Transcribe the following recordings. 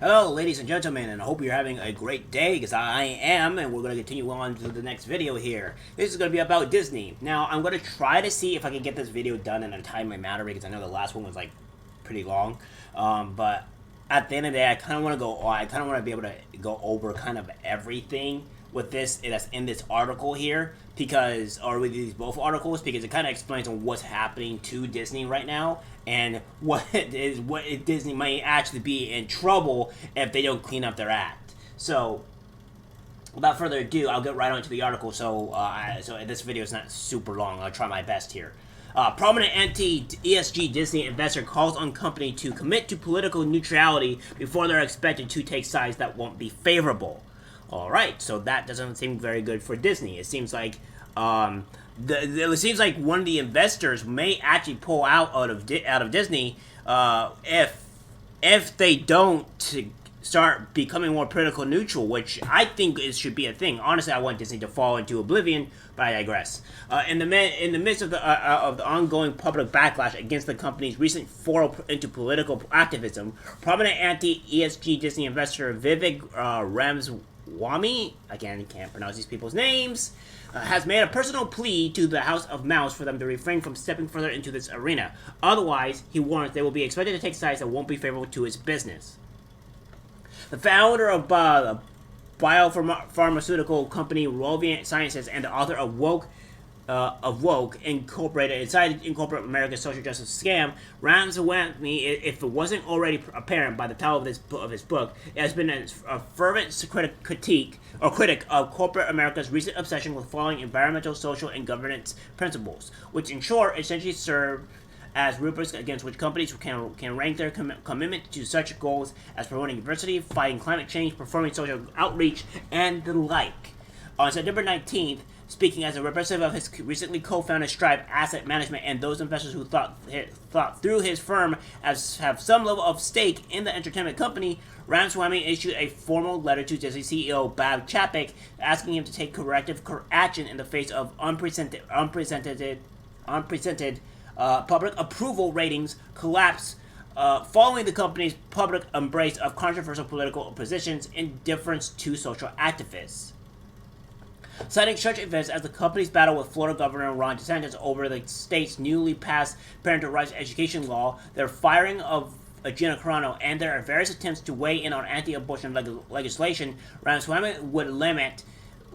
Hello, ladies and gentlemen, and I hope you're having a great day, because I am, and we're going to continue on to the next video here. This is going to be about Disney. Now, I'm going to try to see if I can get this video done in a timely manner, because I know the last one was, like, pretty long. But at the end of the day, I kind of want to be able to go over kind of everything with this that's in this article here, or with these both articles, because it kind of explains on what's happening to Disney right now, and what Disney might actually be in trouble if they don't clean up their act. So, without further ado, I'll get right on to the article. So this video is not super long. I'll try my best here. Prominent anti-ESG Disney investor calls on company to commit to political neutrality before they're expected to take sides that won't be favorable. All right, so that doesn't seem very good for Disney. It seems like it seems like one of the investors may actually pull out of Disney if they don't start becoming more political neutral, which I think should be a thing. Honestly, I want Disney to fall into oblivion, but I digress. In the midst of the ongoing public backlash against the company's recent foray into political activism, prominent anti-ESG Disney investor Vivek Ramaswamy, again, can't pronounce these people's names, has made a personal plea to the House of Mouse for them to refrain from stepping further into this arena. Otherwise, he warns they will be expected to take sides that won't be favorable to his business. The founder of biopharmaceutical company Roviant Sciences and the author of Woke Incorporated, Inside Incorporate America's Social Justice Scam, Ramaswamy, if it wasn't already apparent by the title of his book, it has been a fervent critic of corporate America's recent obsession with following environmental, social, and governance principles, which in short essentially serve as rubrics against which companies can rank their commitment to such goals as promoting diversity, fighting climate change, performing social outreach, and the like. On September 19th, speaking as a representative of his recently co-founded Stripe Asset Management and those investors who thought through his firm have some level of stake in the entertainment company, Ramaswamy issued a formal letter to Disney CEO Bob Chapek asking him to take corrective action in the face of unprecedented public approval ratings collapse following the company's public embrace of controversial political positions in deference to social activists. Citing such events as the company's battle with Florida Governor Ron DeSantis over the state's newly passed parental rights education law, their firing of Gina Carano, and their various attempts to weigh in on anti-abortion legislation, Ramaswamy would lament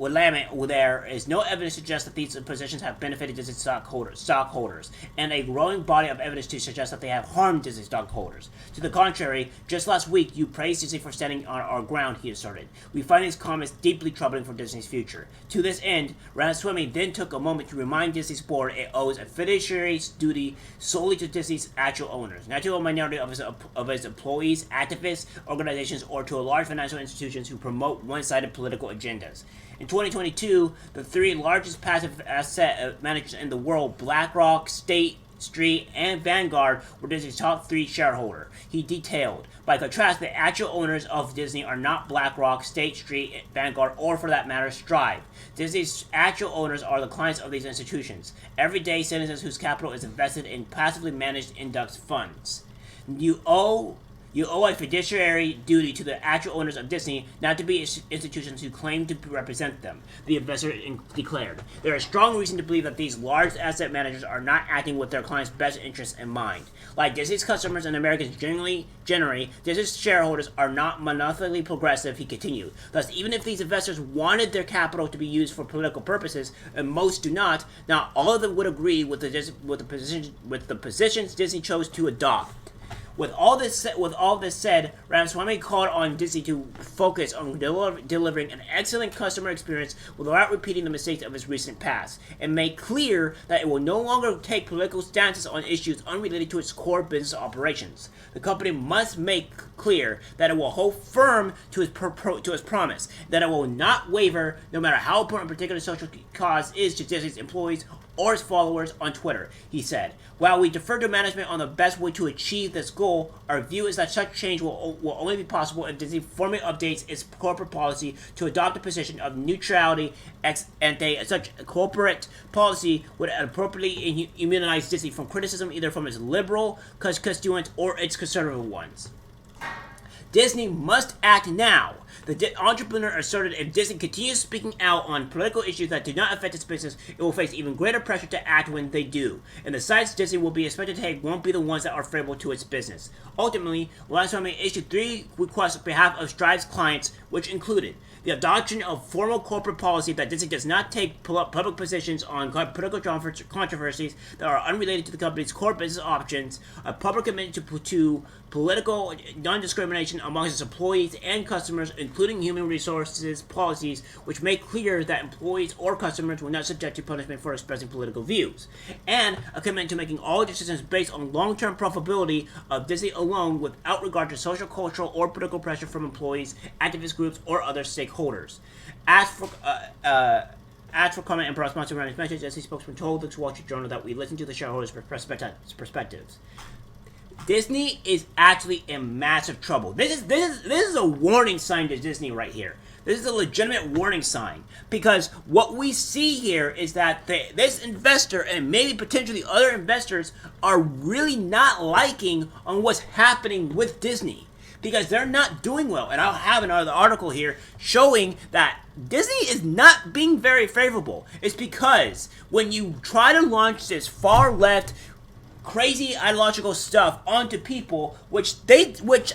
there is no evidence to suggest that these positions have benefited Disney stockholders, and a growing body of evidence to suggest that they have harmed Disney stockholders. To the contrary, just last week, you praised Disney for standing on our ground, he asserted. We find these comments deeply troubling for Disney's future. To this end, Ramaswamy then took a moment to remind Disney's board it owes a fiduciary duty solely to Disney's actual owners, not to a minority of his employees, activists, organizations, or to a large financial institutions who promote one-sided political agendas. In 2022, the three largest passive asset managers in the world, BlackRock, State Street, and Vanguard, were Disney's top three shareholders. He detailed. By contrast, the actual owners of Disney are not BlackRock, State Street, Vanguard, or for that matter, Stripe. Disney's actual owners are the clients of these institutions, everyday citizens whose capital is invested in passively managed index funds. You owe a fiduciary duty to the actual owners of Disney, not to be institutions who claim to represent them, the investor declared. There is strong reason to believe that these large asset managers are not acting with their clients' best interests in mind. Like Disney's customers and Americans generally, Disney's shareholders are not monotonically progressive, he continued. Thus, even if these investors wanted their capital to be used for political purposes, and most do not all of them would agree with the positions Disney chose to adopt. With all this said, Ramaswamy called on Disney to focus on delivering an excellent customer experience without repeating the mistakes of its recent past, and made clear that it will no longer take political stances on issues unrelated to its core business operations. The company must make clear that it will hold firm to its promise, that it will not waver no matter how important a particular social cause is to Disney's employees or its followers on Twitter, he said. While we defer to management on the best way to achieve this goal, our view is that such change will only be possible if Disney formally updates its corporate policy to adopt a position of neutrality ex ante. Such corporate policy would appropriately immunize Disney from criticism either from its liberal constituents or its conservative ones. Disney must act now. The entrepreneur asserted if Disney continues speaking out on political issues that do not affect its business, it will face even greater pressure to act when they do. And the sites Disney will be expected to take won't be the ones that are favorable to its business. Ultimately, last time they issued 3 requests on behalf of Strive's clients, which included the adoption of formal corporate policy that Disney does not take public positions on political controversies that are unrelated to the company's core business options, a public commitment to political non-discrimination amongst its employees and customers, including human resources policies, which make clear that employees or customers will not subject to punishment for expressing political views, and a commitment to making all decisions based on long-term profitability of Disney alone without regard to social, cultural, or political pressure from employees, activist groups, or other stakeholders. As for comment and response to Ryan's message, Disney spokesman told the Wall Street Journal that we listen to the shareholders' perspectives. Disney is actually in massive trouble. This is a warning sign to Disney right here. This is a legitimate warning sign, because what we see here is that this investor and maybe potentially other investors are really not liking on what's happening with Disney, because they're not doing well. And I'll have another article here showing that Disney is not being very favorable. It's because when you try to launch this far left crazy ideological stuff onto people, which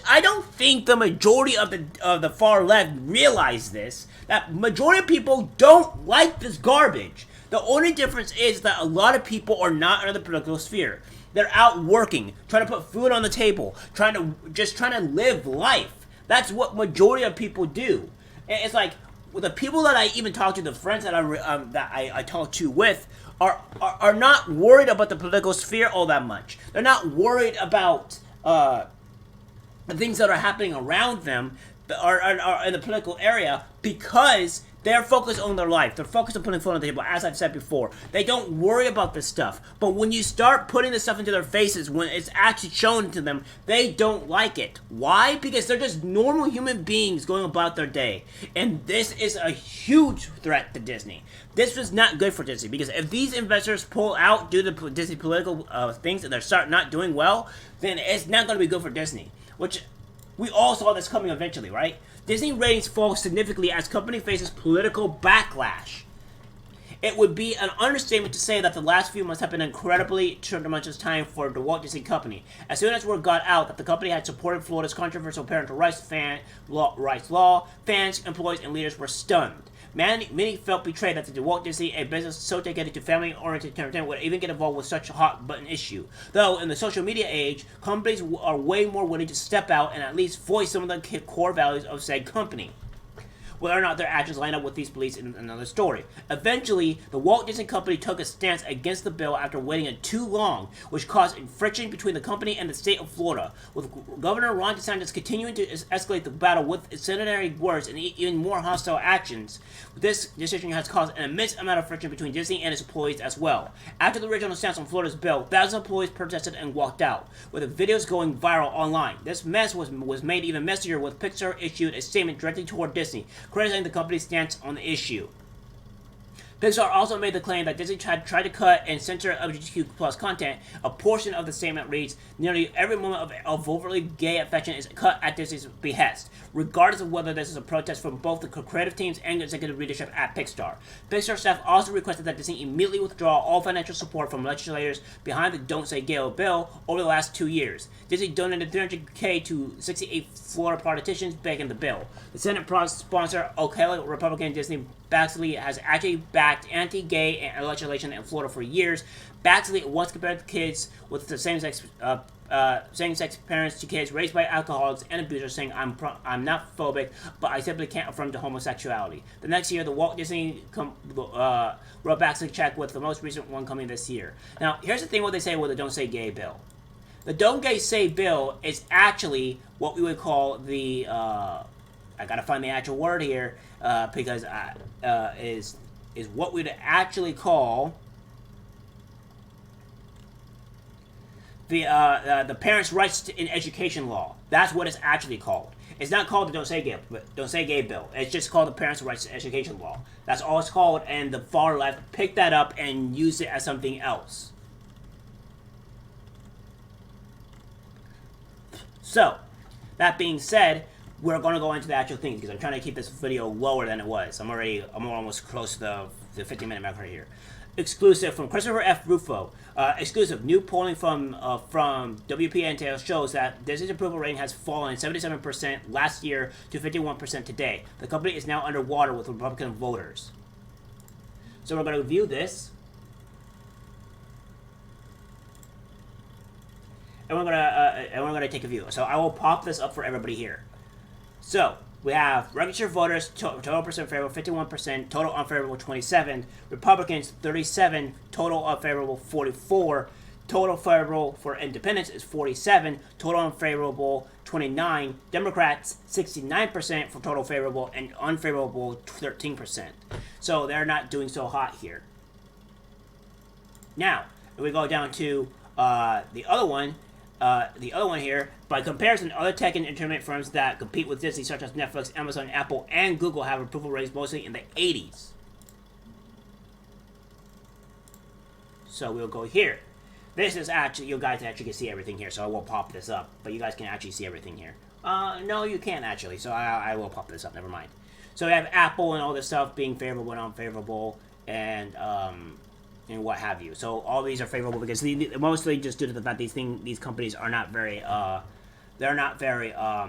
I don't think the majority of the far left realize this, that majority of people don't like this garbage. The only difference is that a lot of people are not under the political sphere. They're out working, trying to put food on the table, trying to live life. That's what majority of people do. And it's like, with the people that I even talk to, the friends that I talk to with, are not worried about the political sphere all that much. They're not worried about the things that are happening around them that are in the political area, because they're focused on their life. They're focused on putting food on the table, as I've said before. They don't worry about this stuff. But when you start putting this stuff into their faces, when it's actually shown to them, they don't like it. Why? Because they're just normal human beings going about their day. And this is a huge threat to Disney. This was not good for Disney, because if these investors pull out due to Disney political things and they start not doing well, then it's not going to be good for Disney. Which we all saw this coming eventually, right? Disney ratings fall significantly as company faces political backlash. It would be an understatement to say that the last few months have been incredibly tumultuous time for the Walt Disney Company. As soon as word got out that the company had supported Florida's controversial parental rights law, fans, employees, and leaders were stunned. Many felt betrayed that the Walt Disney, a business so dedicated to family-oriented entertainment, would even get involved with such a hot-button issue. Though, in the social media age, companies are way more willing to step out and at least voice some of the core values of said company. Whether or not their actions line up with these beliefs is another story. Eventually, the Walt Disney Company took a stance against the bill after waiting too long, which caused friction between the company and the state of Florida. With Governor Ron DeSantis continuing to escalate the battle with incendiary words and even more hostile actions, this decision has caused an immense amount of friction between Disney and its employees as well. After the original stance on Florida's bill, thousands of employees protested and walked out, with the videos going viral online. This mess was made even messier when Pixar issued a statement directly toward Disney, criticizing the company's stance on the issue. Pixar also made the claim that Disney tried to cut and censor LGBTQ+ content. A portion of the statement reads, "Nearly every moment of overtly gay affection is cut at Disney's behest, regardless of whether this is a protest from both the creative teams and executive leadership at Pixar." Pixar staff also requested that Disney immediately withdraw all financial support from legislators behind the Don't Say Gay bill over the last 2 years. Disney donated $300K to 68 Florida politicians backing the bill. The Senate sponsor, Ocala Republican Disney Baxley, has actually backed anti-gay legislation in Florida for years. Baxley once compared kids with the same-sex parents to kids raised by alcoholics and abusers, saying, I'm not phobic, but I simply can't affirm to homosexuality. The next year, the Walt Disney wrote Baxley check, with the most recent one coming this year. Now, here's the thing what they say with the Don't Say Gay bill. The Don't Gay Say bill is actually what we would call the, I gotta find the actual word here, because is what we'd actually call the parents' rights in education law. That's what it's actually called. It's not called the Don't Say Gay bill. It's just called the parents' rights in education law. That's all it's called, and the far left picked that up and used it as something else. So, That being said, we're going to go into the actual things because I'm trying to keep this video lower than it was. I'm almost close to the 15-minute mark right here. Exclusive from Christopher F. Rufo. Exclusive new polling from WPNTL shows that Disney's approval rating has fallen 77% last year to 51% today. The company is now underwater with Republican voters. So we're going to review this. And we're gonna take a view. So I will pop this up for everybody here. So we have registered voters, total percent favorable 51%, total unfavorable 27, Republicans 37, total unfavorable 44, total favorable for independents is 47, total unfavorable 29, Democrats 69% for total favorable and unfavorable 13%. So they're not doing so hot here. Now, if we go down to the other one here, by comparison, other tech and internet firms that compete with Disney, such as Netflix, Amazon, Apple, and Google, have approval ratings mostly in the 80s. So we'll go here. This is actually, you guys actually can see everything here, so I will pop this up, but you guys can actually see everything here. No, you can't actually, so I will pop this up, never mind. So we have Apple and all this stuff being favorable and unfavorable, and what have you. So all these are favorable because mostly just due to the fact these companies are not very they're not very I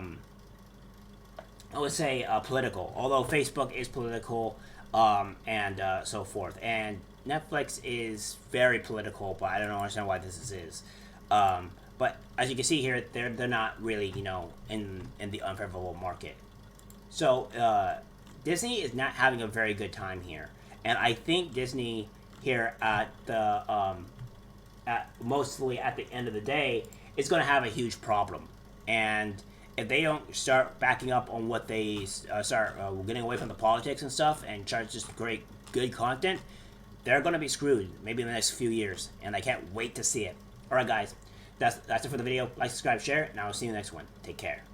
would say political. Although Facebook is political and so forth, and Netflix is very political, but I don't understand why this is. But as you can see here, they're not really in the unfavorable market. So Disney is not having a very good time here, and I think Disney here at the mostly at the end of the day is going to have a huge problem, and if they don't start backing up on what they start getting away from the politics and stuff and start just great good content, they're going to be screwed maybe in the next few years, and I can't wait to see it. Alright guys, that's it for the video. Like, subscribe, share, and I'll see you in the next one. Take care.